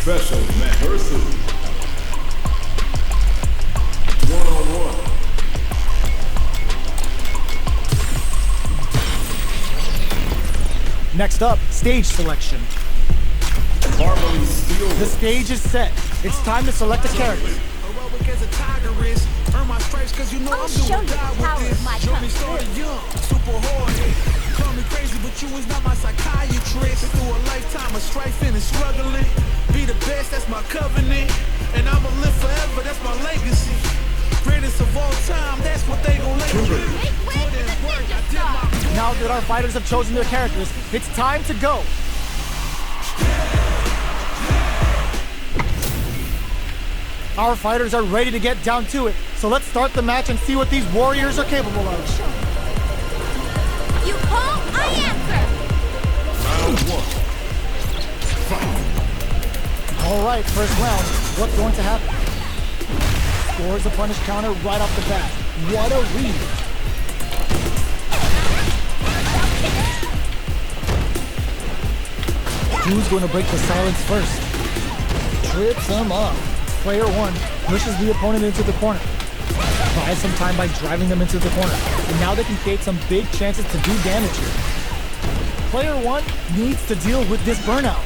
Special match versus one-on-one. Next up, stage selection. The stage is set. It's time to select a character. I'll show you the power of my tongue. Super hard. Call me crazy, but you was not my psychiatrist. Through a lifetime of strifing and struggling. Be the best, that's my covenant. And I'ma live forever, that's my legacy. Greatest of all time, that's what they gon' label me. Now that our fighters have chosen their characters, it's time to go. Our fighters are ready to get down to it, so let's start the match and see what these warriors are capable of. You call, I answer. Round one. Fight. All right, first round. What's going to happen? Scores a punish counter right off the bat. What a read. Who's going to break the silence first? Trips him up. Player one pushes the opponent into the corner. Buys some time by driving them into the corner. And now they can create some big chances to do damage here. Player one needs to deal with this burnout.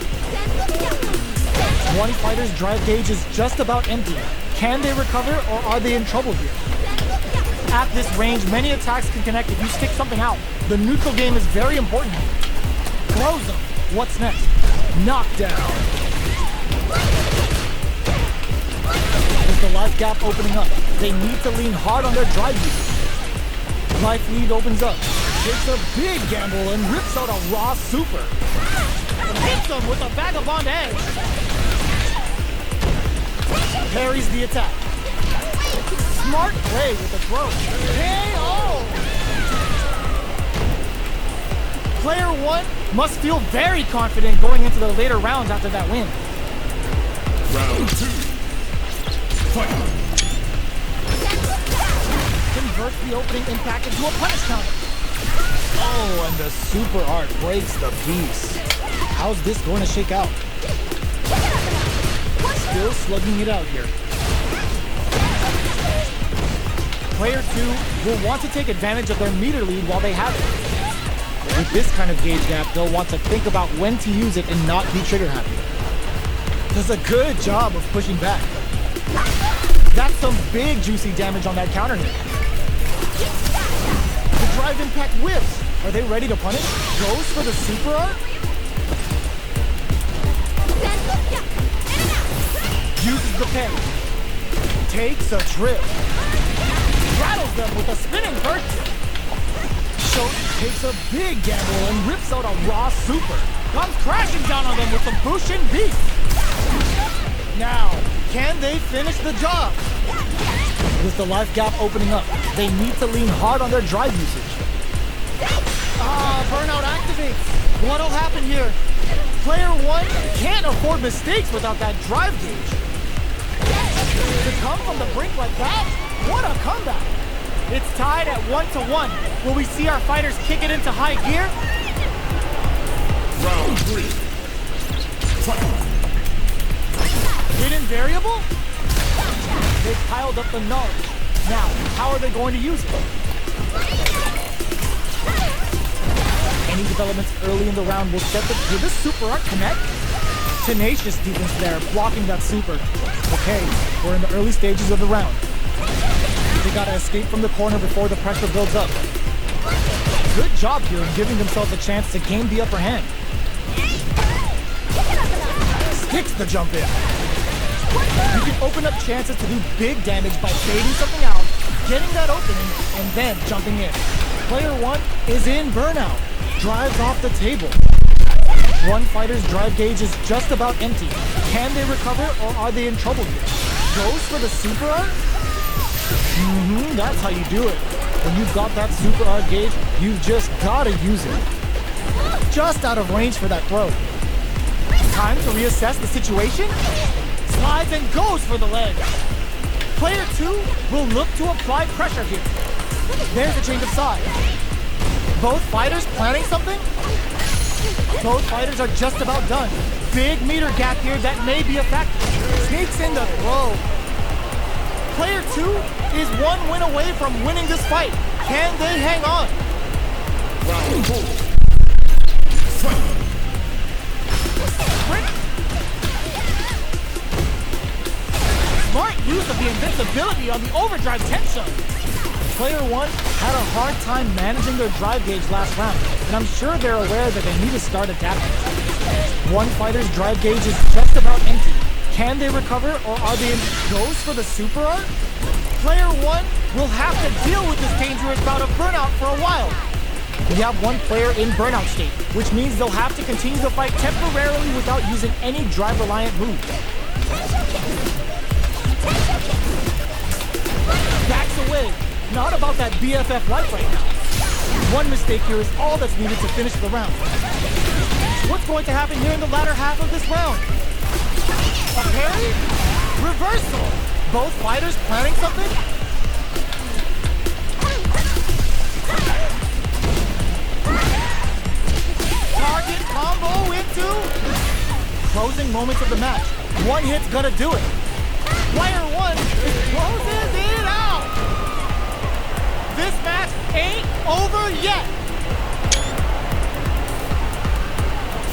One fighter's drive gauge is just about empty. Can they recover or are they in trouble here? At this range, many attacks can connect if you stick something out. The neutral game is very important here. Close them. What's next? Knockdown. With the life gap opening up, they need to lean hard on their drive use. Life lead opens up. Takes a big gamble and rips out a raw super. Hits him with a vagabond edge. Parries the attack. Smart play with the throw. KO! Player one must feel very confident going into the later rounds after that win. Round two. Fight. Converts the opening impact into a punish counter. Oh, and the super art breaks the beast. How's this going to shake out? Still slugging it out here. Player two will want to take advantage of their meter lead while they have it. With this kind of gauge gap, they'll want to think about when to use it and not be trigger happy. Does a good job of pushing back. That's some big juicy damage on that counter hit. The drive impact whips. Are they ready to punish? Goes for the super art? Uses the parry. Takes a trip. Rattles them with a spinning bird kick. Shoten takes a big gamble and rips out a raw super. Comes crashing down on them with some Bushin beat. Now, can they finish the job? With the life gap opening up, they need to lean hard on their drive usage. Burnout activates. What'll happen here? Player one can't afford mistakes without that drive gauge. To come from the brink like that? What a comeback! It's tied at 1-1. Will we see our fighters kick it into high gear? Round three. Fight. Hidden variable? They've piled up the knowledge. Now, how are they going to use it? Any developments early in the round will set the... Did this super art connect? Tenacious defense there, blocking that super. Okay, we're in the early stages of the round. They gotta escape from the corner before the pressure builds up. Good job here in giving themselves a chance to gain the upper hand. Sticks the jump in. You can open up chances to do big damage by baiting something out, getting that opening, and then jumping in. Player one is in burnout. Drives off the table. One fighter's drive gauge is just about empty. Can they recover or are they in trouble here? Goes for the super art? That's how you do it. When you've got that super art gauge, you've just gotta use it. Just out of range for that throw. Time to reassess the situation? Slides and goes for the leg. Player two will look to apply pressure here. There's a change of side. Both fighters planning something? Both fighters are just about done. Big meter gap here that may be a factor. Sneaks in the throw. Player 2 is one win away from winning this fight. Can they hang on? Round 4. Fight. Smart use of the invincibility on the overdrive tension. Player 1 had a hard time managing their drive gauge last round, and I'm sure they're aware that they need to start adapting. One fighter's drive gauge is just about empty. Can they recover, or are they in goes for the super art? Player 1 will have to deal with this dangerous bout of burnout for a while. We have one player in burnout state, which means they'll have to continue the fight temporarily without using any drive-reliant moves. Backs away. Not about that BFF life right now. One mistake here is all that's needed to finish the round. What's going to happen here in the latter half of this round? A parry? Reversal. Both fighters planning something? Target combo into closing moments of the match. One hit's gonna do it. Player 1 closes it out. This match ain't over yet.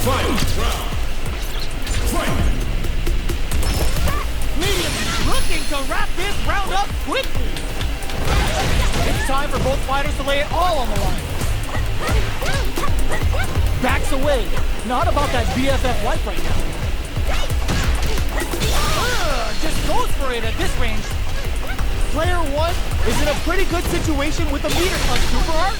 Final round. Fight. Medium looking to wrap this round up quickly. It's time for both fighters to lay it all on the line. Backs away. Not about that BFF life right now. Just goes for it at this range. Player 1 is in a pretty good situation with the meter on super art.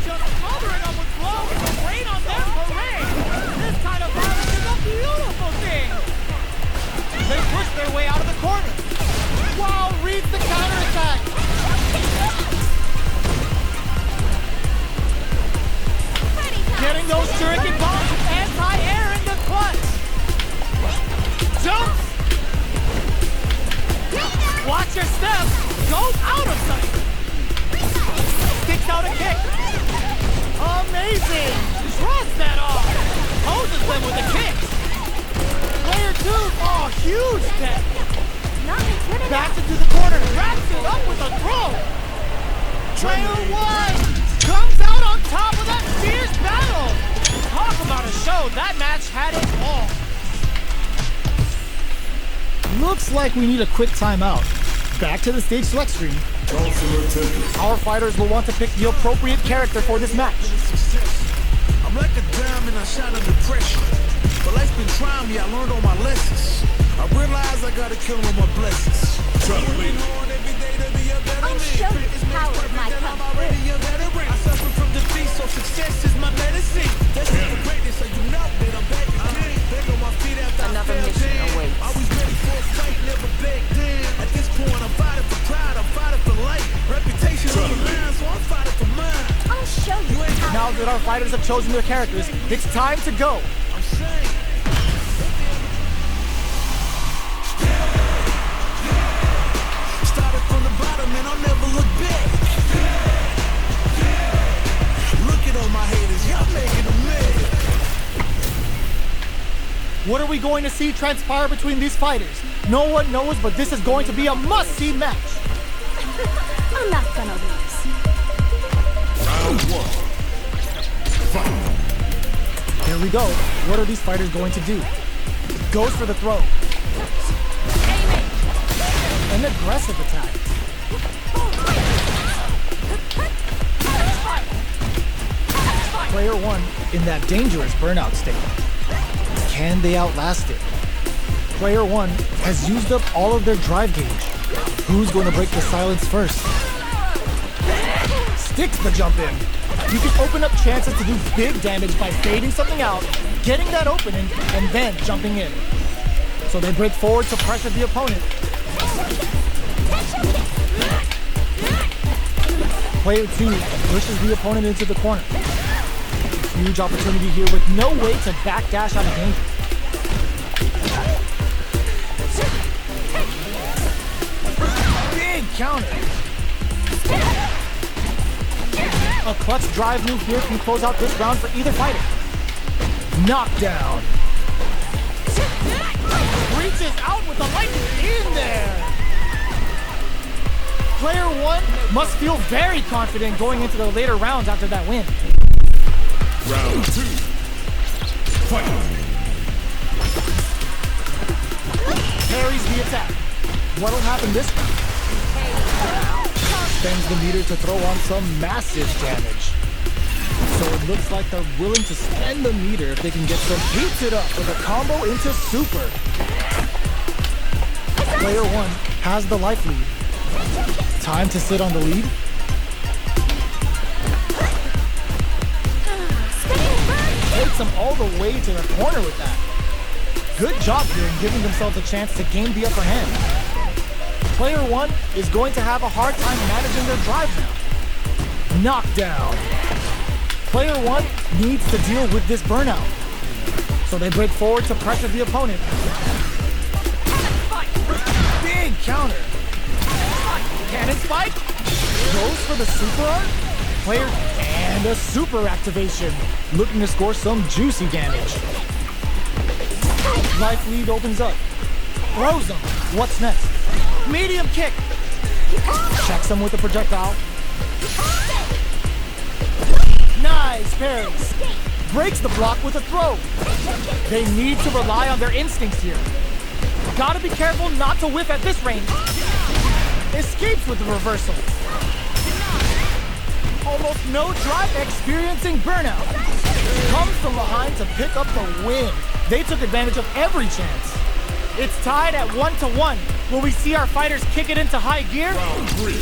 Just covering them with blows and rain on their parade. This kind of violence is a beautiful thing. They push their way out of the corner. Wow, reads the counterattack. Getting those shuriken bombs with anti-air in the clutch. Jumps. Watch your step. Goes out of sight. Sticks out a kick. Amazing. Shrugs that off. Poses them with a kick. Player 2. Oh, huge step. Backs into the corner. Wraps it up with a throw. Player 1 comes out on top of that fierce battle. Talk about a show. That match had it all. Looks like we need a quick timeout. Back to the stage select screen. Our fighters will want to pick the appropriate character for this match. I'm like a diamond, I shine under pressure. But life's been trying me, I learned all my lessons. I realize I gotta kill all my blessings. Chun-Li. I'll show you the power of my kung fu. I suffer from defeat, so success is my medicine. That's the greatness, so you know that I'm back again. Back on my feet after Another I fell mission down. awaits. Always ready for a fight, never back down. At this point, I'm fighting for pride, I'm fighting for life. Reputation on the line, so I'm fighting for mine. I'll show you how. Now that our fighters have chosen their characters, it's time to go. I'm saying. Started from the bottom and I'll never look back. Look at all my haters, y'all making them mad. What are we going to see transpire between these fighters? No one knows, but this is going to be a must-see match. I'm not gonna lose. Round 1. Fight. Here we go. What are these fighters going to do? Goes for the throw. An aggressive attack. Player 1 in that dangerous burnout state. Can they outlast it? Player 1 has used up all of their drive gauge. Who's going to break the silence first? Sticks the jump in. You can open up chances to do big damage by fading something out, getting that opening, and then jumping in. So they break forward to pressure the opponent. Player 2 pushes the opponent into the corner. Huge opportunity here with no way to backdash out of danger. Big counter. A clutch drive move here can close out this round for either fighter. Knockdown. Reaches out with the lightning in there. Player one must feel very confident going into the later rounds after that win. Round 2. Fight. Parries the attack. What'll happen this round? Spends the meter to throw on some massive damage. So it looks like they're willing to spend the meter if they can get some heats it up with a combo into super. Player one has the life lead. Time to sit on the lead. Takes them all the way to the corner with that. Good job here in giving themselves a chance to gain the upper hand. Player one is going to have a hard time managing their drive now. Knockdown. Player one needs to deal with this burnout. So they break forward to pressure the opponent. Big counter. Cannon spike. Goes for the super art. Player and a super activation. Looking to score some juicy damage. Life lead opens up. Throws him. What's next? Medium kick. Checks him with a projectile. Nice parries. Breaks the block with a throw. They need to rely on their instincts here. Gotta be careful not to whiff at this range. Escapes with the reversal. Almost no drive, experiencing burnout. Comes from behind to pick up the win. They took advantage of every chance. It's tied at 1-1. Will we see our fighters kick it into high gear? Round 3.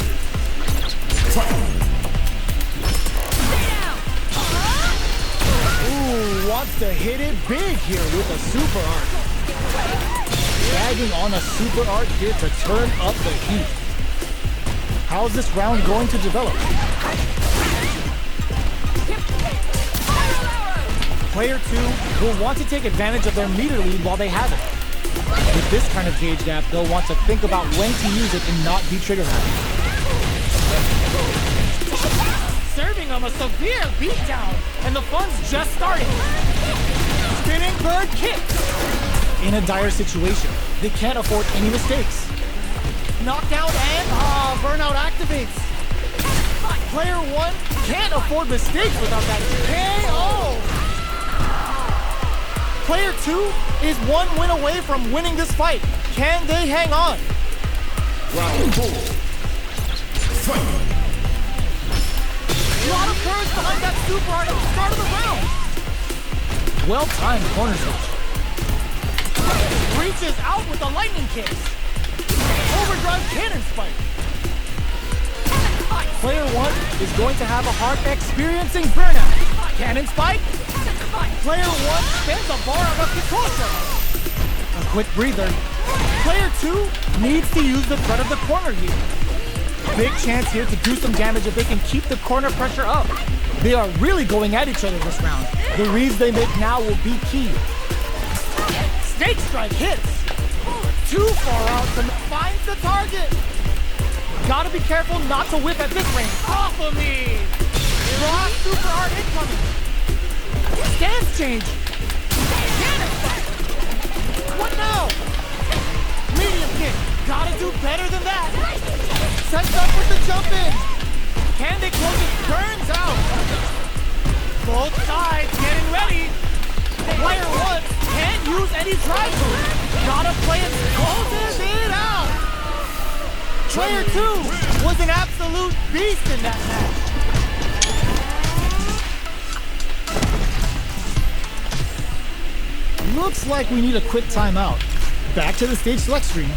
Fight. Ooh, wants to hit it big here with a super art. Bagging on a super art here to turn up the heat. How's this round going to develop? Player two will want to take advantage of their meter lead while they have it. With this kind of gauge gap, they'll want to think about when to use it and not be trigger happy. Serving them a severe beatdown, and the fun's just starting. Spinning bird kick. In a dire situation, they can't afford any mistakes. Knockdown and burnout activates. Player one can't afford mistakes without that KO. Player two is one win away from winning this fight. Can they hang on? Round 4. Fight. A lot of courage behind that super art at the start of the round. Well-timed corner switch. Reaches out with the lightning kicks. Overdrive cannon spike. Player one is going to have a hard experiencing burnout. Cannon spike. Player one spins a bar on a Kikosa. A quick breather. Player two needs to use the threat of the corner here. Big chance here to do some damage if they can keep the corner pressure up. They are really going at each other this round. The reads they make now will be key. Snake strike hits. Too far out to finds the target. Gotta be careful not to whip at this range. Off of me. Raw super art incoming. Stance change. Cannon spike. What now? Medium kick. Gotta do better than that. Sets up with the jump in. Can they close it? Burns out. Both sides getting ready. Player one can't use any drive move. Gotta play it. Closes it out. Player two was an absolute beast in that match. Looks like we need a quick timeout. Back to the stage select screen.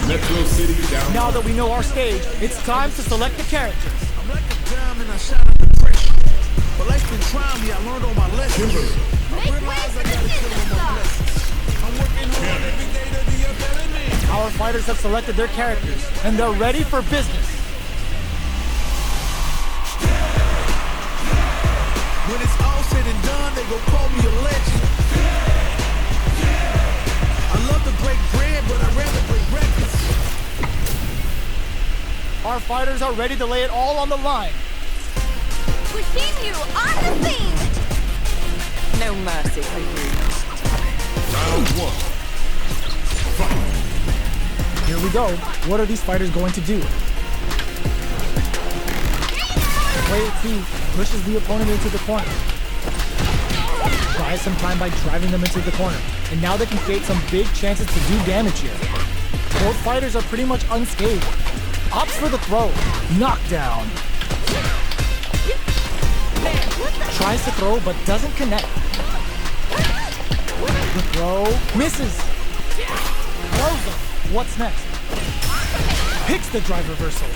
Metro City down. Now that we know our stage, it's time to select the characters. I'm like a diamond, I shine under pressure. But life's been trying me, I learned all my lessons. Kimberly. I realize I gotta kill all my blessings. I'm working hard every day to be a better man. Our fighters have selected their characters, and they're ready for business. When it's all said and done, they gon' call me a legend. I love to break bread, but I'd rather break records. Our fighters are ready to lay it all on the line. Wishing you on the scene! No mercy for you. Round one. Fight. Here we go. What are these fighters going to do? Player 2 pushes the opponent into the corner. Buys some time by driving them into the corner. And now they can create some big chances to do damage here. Both fighters are pretty much unscathed. Opts for the throw. Knockdown. Tries to throw but doesn't connect. The throw misses. Throws him. What's next? Picks the drive reversal.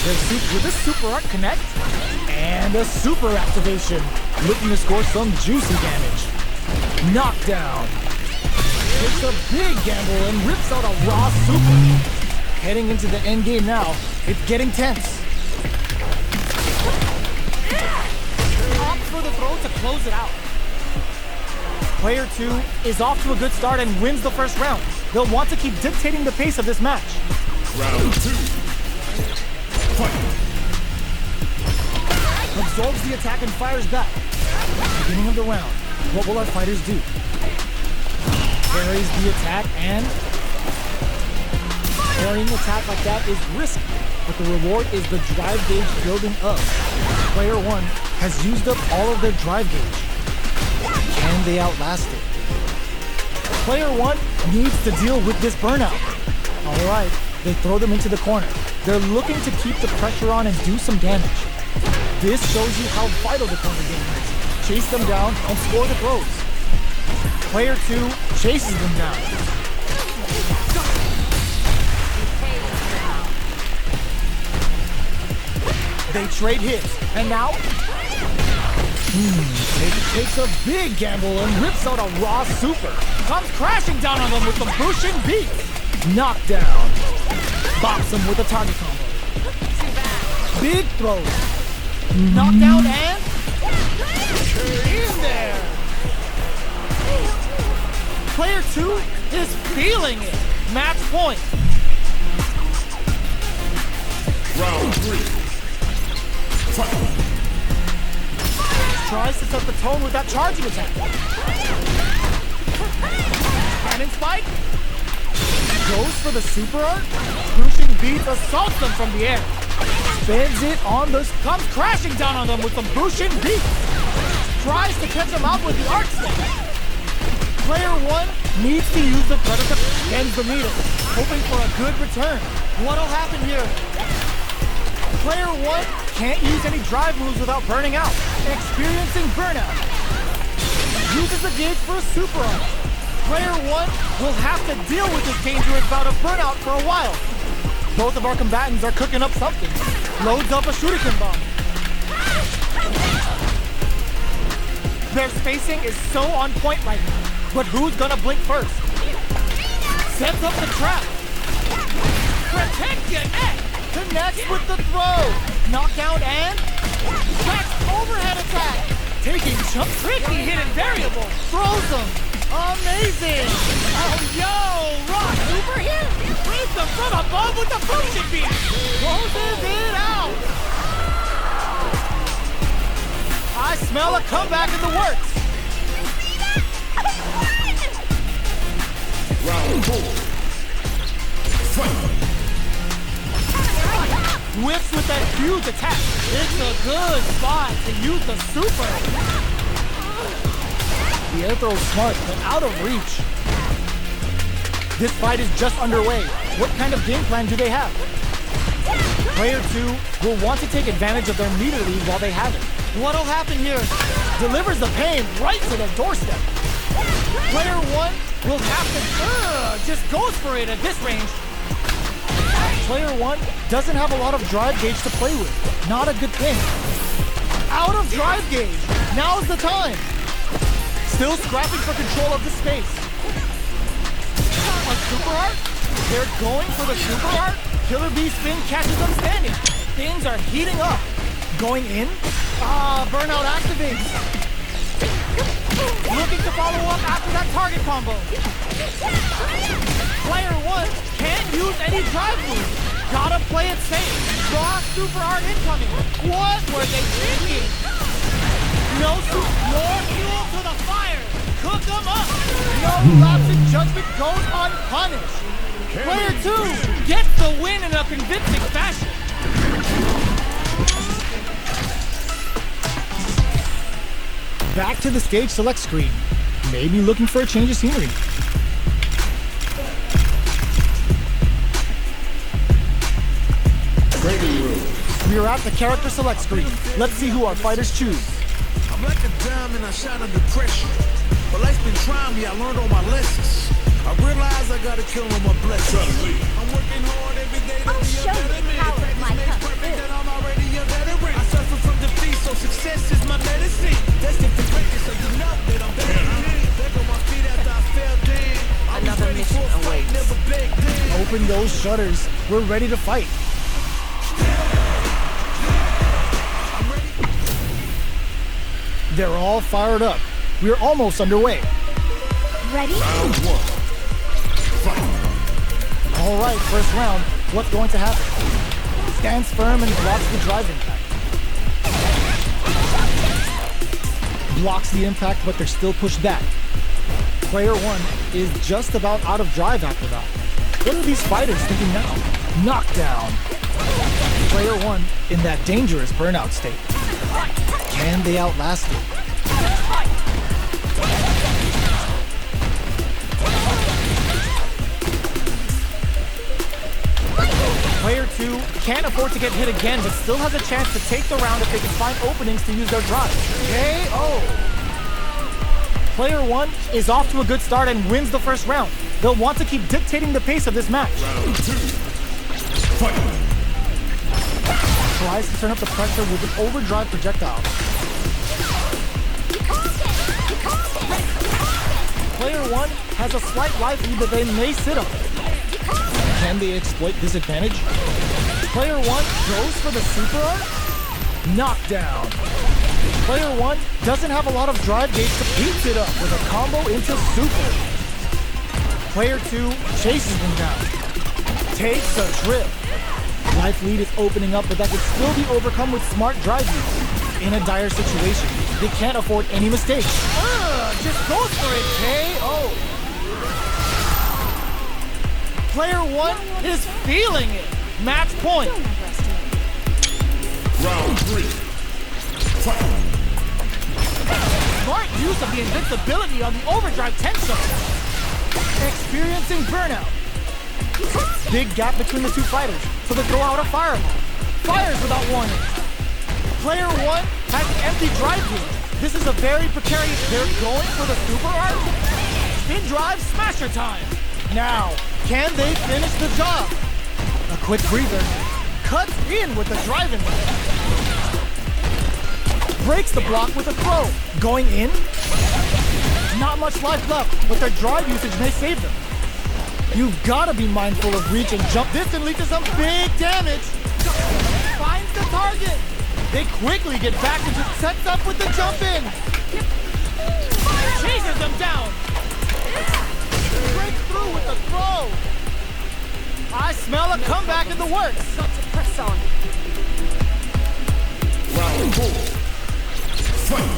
With a super art connect and a super activation, looking to score some juicy damage. Knockdown. Takes a big gamble and rips out a raw super. Heading into the end game now, it's getting tense. Opt for the throw to close it out. Player 2 is off to a good start and wins the first round. They'll want to keep dictating the pace of this match. Round 2. Fight. Absorbs the attack and fires back. Beginning of the round. What will our fighters do? Parries the attack and... Parrying attack like that is risky, but the reward is the drive gauge building up. Player 1 has used up all of their drive gauge. Can they outlast it? Player 1 needs to deal with this burnout. Alright, they throw them into the corner. They're looking to keep the pressure on and do some damage. This shows you how vital the corner game is. Chase them down and score the throws. Player 2 chases them down. They trade hits, and now... takes a big gamble and rips out a raw super. Comes crashing down on them with the Bushin beat. Knockdown. Bops him with a target combo. Big throws. Knockdown and... in there. Player 2 is feeling it. Match point. Round 3. Fight. Tries to set the tone with that charging attack. Cannon spike. Goes for the super art. Crushing beats assaults them from the air. Spins it on the... Comes crashing down on them with the Bushin beat. Tries to catch them out with the arc stick. Player 1 needs to use the predator. Ends the meter, hoping for a good return. What'll happen here? Player 1 can't use any drive moves without burning out. Experiencing burnout. Uses the gauge for a super art. Player 1 will have to deal with this dangerous bout of burnout for a while. Both of our combatants are cooking up something. Loads up a shuriken bomb. Their spacing is so on point right now. But who's gonna blink first? Sets up the trap. Protect your neck. Connects with the throw. Knockdown and... Back overhead attack. Taking chunk. Tricky hidden variable. Throws them. Amazing. Oh, yo. Rock super here. Raise them from above with the Bushin beat. Closes it out. I smell a comeback in the works. Round 4. Fight. Whips with that huge attack. It's a good spot to use the super. The air throw is smart, but out of reach. This fight is just underway. What kind of game plan do they have? Player 2 will want to take advantage of their meter lead while they have it. What'll happen here? Delivers the pain right to their doorstep. Player 1 will have to... just goes for it at this range. Player 1 doesn't have a lot of drive gauge to play with. Not a good thing. Out of drive gauge. Now's the time. Still scrapping for control of the space. A super art? They're going for the super art? Killer Bee spin catches them standing. Things are heating up. Going in? Burnout activates. Looking to follow up after that target combo. Player 1 can't use any drive moves. Gotta play it safe. Raw super art incoming. What were they thinking? No soup, more fuel to the fire. Cook them up. No lapse in judgment goes unpunished. Player 2 gets the win in a convincing fashion. Back to the stage select screen. Maybe looking for a change of scenery. Training room. We are at the character select screen. Let's see who our fighters choose. I'm like a diamond, I shot under pressure. But life's been trying me, I learned all my lessons. I realize I gotta kill all my blessings. Chun-Li. I'm working hard every day to I'll be a show you better the man. power of my Practice makes kung perfect, fu. and I'm already a veteran. I suffer from defeat, so success is my medicine. That's the greatness, so you know that I'm better than me. Back on my feet after I fell down. I was Another ready mission for a fight, awaits. never backed down. Open those shutters. We're ready to fight. I'm ready. They're all fired up. We're almost underway. Ready? Round 1. Fight. All right, first round. What's going to happen? Stands firm and blocks the drive impact. Blocks the impact, but they're still pushed back. Player 1 is just about out of drive after that. What are these fighters thinking now? Knockdown. Player 1 in that dangerous burnout state. Can they outlast it? Player 2 can't afford to get hit again, but still has a chance to take the round if they can find openings to use their drive. KO! Player 1 is off to a good start and wins the first round. They'll want to keep dictating the pace of this match. Round 2. Fight. Tries to turn up the pressure with an overdrive projectile. Player 1 has a slight life lead that they may sit on. Can they exploit this advantage? Player 1 goes for the super art. Knockdown. Player 1 doesn't have a lot of drive gauge to beat it up with a combo into super. Player 2 chases them down. Takes a trip. Life lead is opening up, but that can still be overcome with smart drive use. In a dire situation, they can't afford any mistakes. Just goes for it, KO. Player 1 is feeling it. Match point. Round 3. Fight. Smart use of the invincibility on the overdrive tension. Experiencing burnout. Big gap between the two fighters, so they throw out a fireball. Fires without warning. Player 1 has an empty drive gauge. This is a very precarious. They're going for the super art. Spin drive smasher time. Now, can they finish the job? A quick breather. Cuts in with the drive in. Breaks the block with a throw. Going in. Not much life left, but their drive usage may save them. You've got to be mindful of reach and jump. This can lead to some big damage. Finds the target. They quickly get back into sets up with the jump in. Chases them down. Breaks through with the throw. I smell a comeback in the works. Got to press on. Round 4. Fight.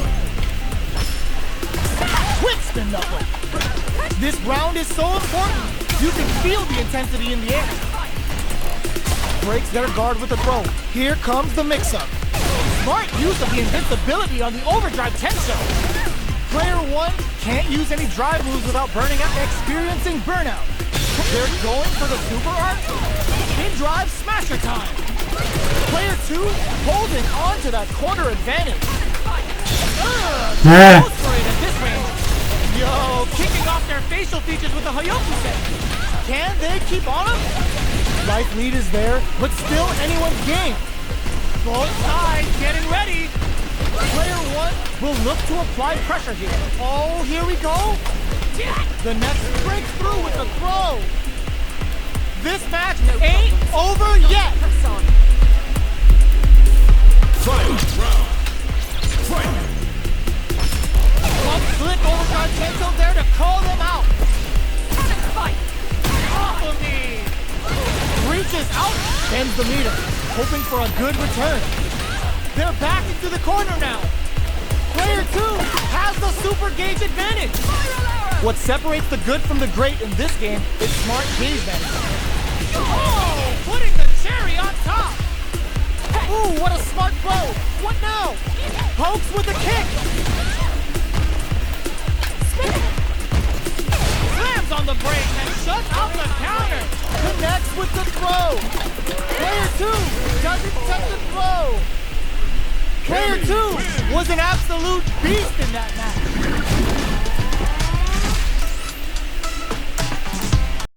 Quick spin knuckle. This round is so important. You can feel the intensity in the air. Breaks their guard with a throw. Here comes the mix-up. Smart use of the invincibility on the overdrive tension. Player 1 can't use any drive moves without burning out. Experiencing burnout. They're going for the super art. In drive smasher time. Player 2 holding on to that corner advantage. Goes for it at this range. Yo, kicking off their facial features with the Hayoku set. Can they keep on him? Life lead is there, but still anyone's game. Both sides getting ready. Player 1 will look to apply pressure here. Oh, here we go. The next breaks through with the throw. This match ain't over yet. Press on. Fight. Round. Fight. Up slick Kento there to call them out. Fight! Off of me! Reaches out, bends the meter, hoping for a good return. They're back into the corner now. Player 2 has the super gauge advantage. What separates the good from the great in this game is smart gauge management. Oh, putting the cherry on top. Ooh, what a smart throw. What now? Pokes with a kick. Slams on the brake and shuts out the counter. Connects with the throw. Player 2 doesn't touch the throw. Player 2 was an absolute beast in that match.